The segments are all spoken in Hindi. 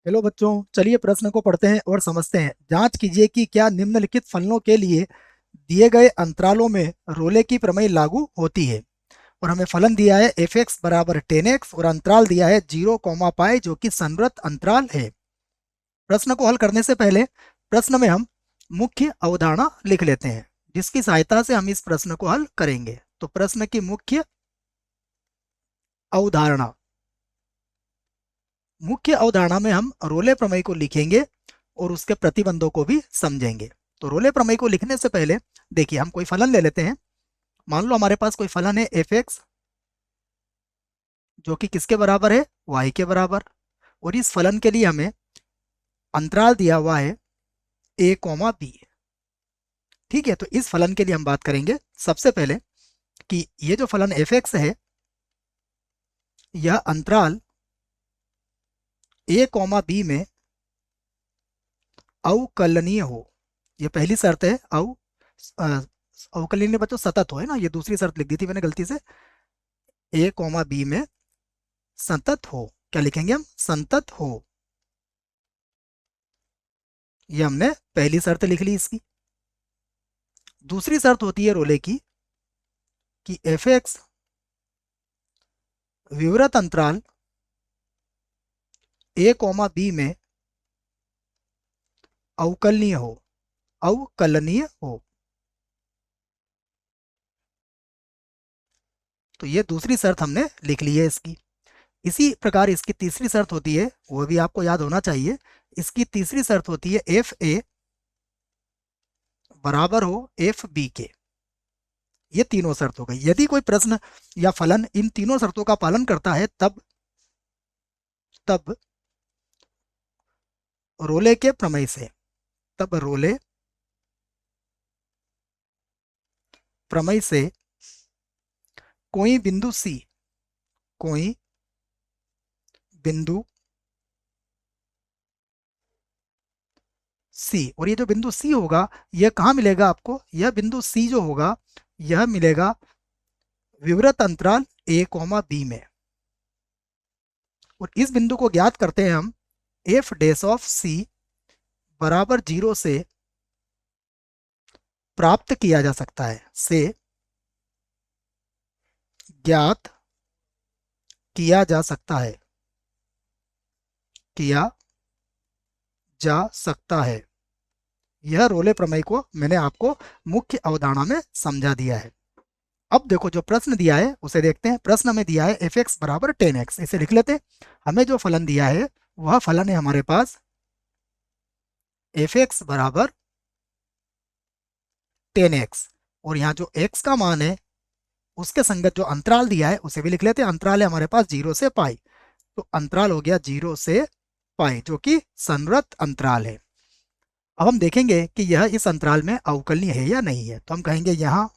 हेलो बच्चों, चलिए प्रश्न को पढ़ते हैं और समझते हैं। जांच कीजिए कि क्या निम्नलिखित फलनों के लिए दिए गए अंतरालों में रोले की प्रमेय लागू होती है। और हमें फलन दिया है एफ एक्स बराबर 10x और अंतराल दिया है 0, पाई जो कि संवृत अंतराल है। प्रश्न को हल करने से पहले प्रश्न में हम मुख्य अवधारणा लिख लेते हैं, जिसकी सहायता से हम इस प्रश्न को हल करेंगे। तो प्रश्न की मुख्य अवधारणा, मुख्य अवधारणा में हम रोले प्रमेय को लिखेंगे और उसके प्रतिबंधों को भी समझेंगे। तो रोले प्रमेय को लिखने से पहले देखिए, हम कोई फलन ले लेते हैं। मान लो हमारे पास कोई फलन है एफ एक्स, जो कि किसके बराबर है, वाई के बराबर। और इस फलन के लिए हमें अंतराल दिया हुआ है a, b। ठीक है, तो इस फलन के लिए हम बात करेंगे सबसे पहले कि ये जो फलन एफ एक्स है, यह अंतराल a, b में अवकलनीय हो। ये पहली शर्त है। अवकलनीय बच्चों सतत हो, है ना। ये दूसरी शर्त लिख दी थी मैंने गलती से। a, b में संतत हो। क्या लिखेंगे हम, संतत हो। ये हमने पहली शर्त लिख ली इसकी। दूसरी शर्त होती है रोले की कि एफ एक्स विवृत अंतराल a, b में अवकलनीय हो। अवकलनीय हो। तो ये दूसरी शर्त हमने लिख ली है इसकी। इसी प्रकार इसकी तीसरी शर्त होती है, वो भी आपको याद होना चाहिए। इसकी तीसरी शर्त होती है एफ ए बराबर हो एफ बी के। ये तीनों शर्त हो गई। यदि कोई प्रश्न या फलन इन तीनों शर्तों का पालन करता है, तब तब रोले के प्रमेय से, तब रोले प्रमेय से कोई बिंदु सी, कोई बिंदु सी, और ये जो बिंदु सी होगा, यह कहाँ मिलेगा आपको, यह बिंदु सी जो होगा, यह मिलेगा विवृत अंतराल a, b में। और इस बिंदु को ज्ञात करते हैं हम एफ डैश ऑफ सी बराबर 0 से प्राप्त किया जा सकता है, से ज्ञात किया जा सकता है, किया जा सकता है। यह रोले प्रमेय को मैंने आपको मुख्य अवधारणा में समझा दिया है। अब देखो, जो प्रश्न दिया है उसे देखते हैं। प्रश्न में दिया है एफ एक्स बराबर 10x, इसे लिख लेते हैं। हमें जो फलन दिया है वह फलन है हमारे पास एफ एक्स बराबर 10x। और यहाँ जो x का मान है उसके संगत जो अंतराल दिया है उसे भी लिख लेते हैं। अंतराल है हमारे पास 0 से पाई। तो अंतराल हो गया 0 से पाई, जो कि संवृत अंतराल है। अब हम देखेंगे कि यह इस अंतराल में अवकलनीय है या नहीं है। तो हम कहेंगे यहाँ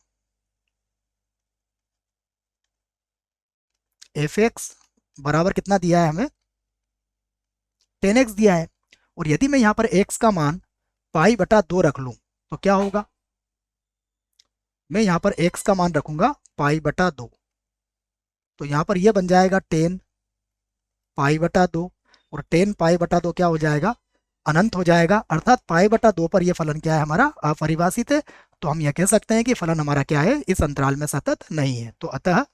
एफ एक्स बराबर कितना दिया है हमें, 10x दिया है। और यदि मैं यहाँ पर x का मान पाई बटा 2 रख लूँ तो क्या होगा, मैं यहाँ पर x का मान रखूंगा पाई बटा 2। तो यहाँ पर यह बन जाएगा 10 पाई बटा 2। और 10 पाई बटा 2 क्या हो जाएगा, अनंत हो जाएगा। अर्थात पाई बटा 2 पर यह फलन क्या है, हमारा अपरिभाषित है। तो हम यह कह सकते हैं कि फलन हमारा क्या है, इस अंतराल में सतत नहीं है। तो अतः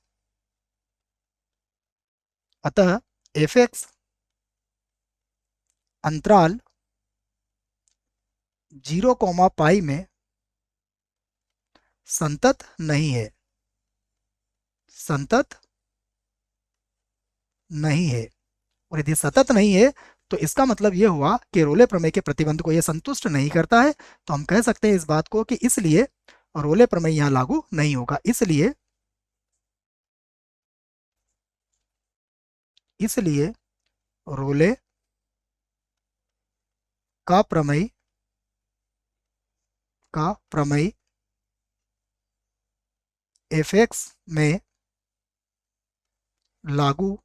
अतः एफ एक्स अंतराल 0, पाई में संतत नहीं है, संतत नहीं है। और यदि सतत नहीं है तो इसका मतलब यह हुआ कि रोले प्रमेय के प्रतिबंध को यह संतुष्ट नहीं करता है। तो हम कह सकते हैं इस बात को कि इसलिए रोले प्रमेय यहां लागू नहीं होगा। इसलिए इसलिए रोले का प्रमेय का प्रमेय एफ एक्स में लागू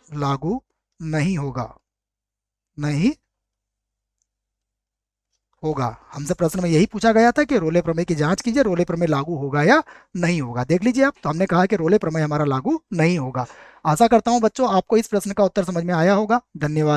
लागू नहीं होगा, नहीं होगा। हमसे प्रश्न में यही पूछा गया था कि रोले प्रमेय की जांच कीजिए, रोले प्रमेय लागू होगा या नहीं होगा। देख लीजिए आप, तो हमने कहा कि रोले प्रमेय हमारा लागू नहीं होगा। आशा करता हूं बच्चों आपको इस प्रश्न का उत्तर समझ में आया होगा। धन्यवाद।